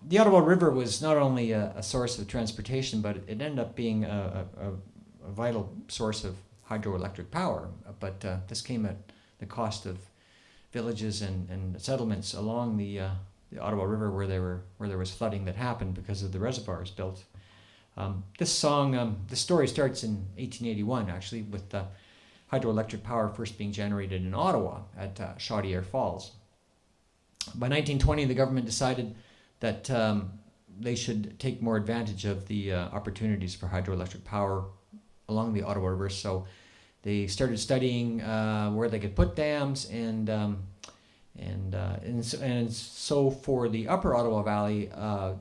the Ottawa River was not only a source of transportation, but it ended up being a vital source of hydroelectric power. But this came at the cost of villages and settlements along the Ottawa River where there was flooding that happened because of the reservoirs built. This story starts in 1881, actually, with hydroelectric power first being generated in Ottawa at Chaudière Falls. By 1920, the government decided that they should take more advantage of the opportunities for hydroelectric power along the Ottawa River. So they started studying where they could put dams, and so for the Upper Ottawa Valley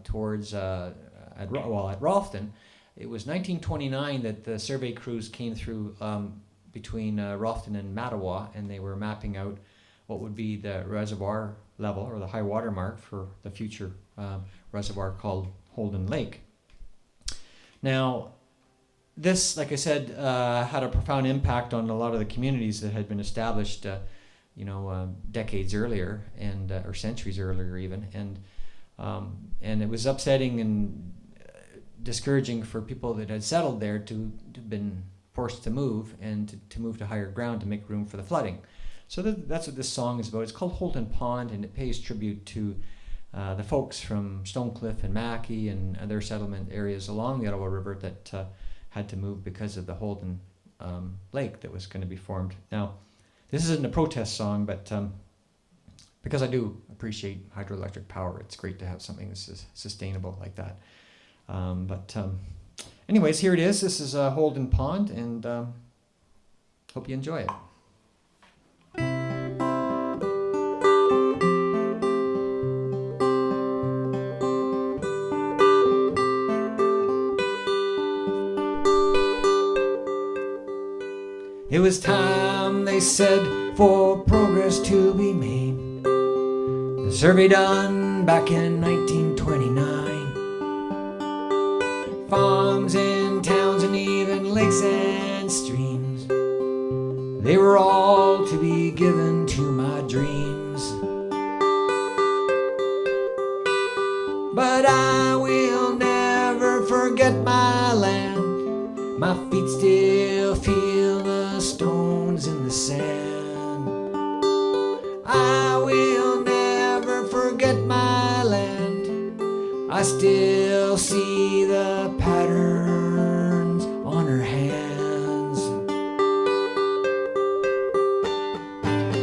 towards at Rolfton, it was 1929 that the survey crews came through between Rolfton and Mattawa, and they were mapping out what would be the reservoir level or the high water mark for the future reservoir called Holden Lake. Now, this, like I said, had a profound impact on a lot of the communities that had been established, decades earlier and or centuries earlier even, and it was upsetting and discouraging for people that had settled there to have been forced to move and to move to higher ground to make room for the flooding. So that's what this song is about. It's called Holden Pond, and it pays tribute to the folks from Stonecliff and Mackay and other settlement areas along the Ottawa River that had to move because of the Holden Lake that was going to be formed. Now, this isn't a protest song, but because I do appreciate hydroelectric power, it's great to have something that's sustainable like that. Anyways, here it is. This is Holden Pond, and hope you enjoy it. It was time, they said, for progress to be made. The survey done back in 1929. Farms and towns and even lakes and streams, they were all to be given to my dreams. But I will never forget my land. My feet still feel the stones in the sand. I will never forget my land. I still see the patterns on her hands.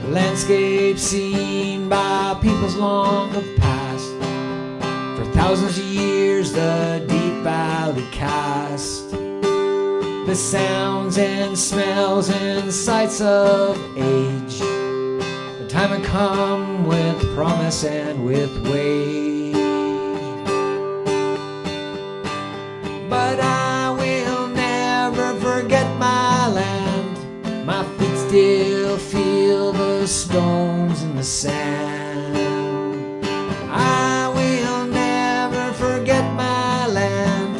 Landscape seen by peoples long have passed. For thousands of years the deep valley cast the sounds and smells and sights of age. The time had come with promise and with wage. But I will never forget my land. My feet still feel the stones in the sand. I will never forget my land.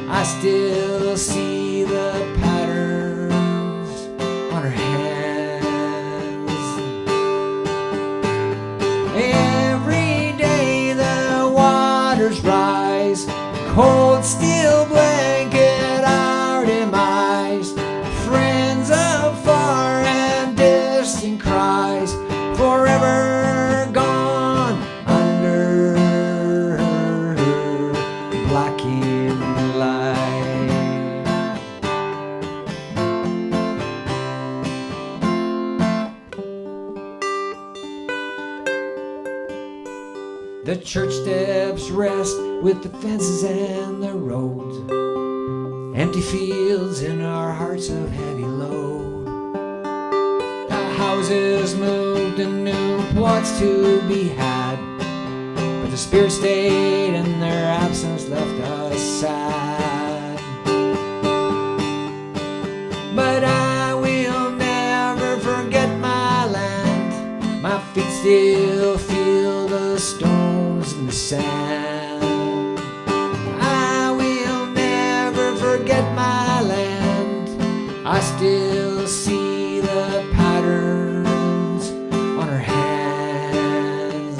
I still see the patterns on her hands. Every day the waters rise, cold steel blanket our demise. Friends of far and distant cries, forever gone under blackened light. The church steps rest with the fences and the roads, empty fields in our hearts of heavy load. The houses moved and new plots to be had, but the spirit stayed and their absence left us sad. But I will never forget my land. My feet still feel the stones in the sand. I will never forget my land. I still see the patterns on her hands.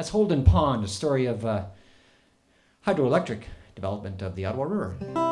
That's Holden Pond, a story of hydroelectric development of the Ottawa River.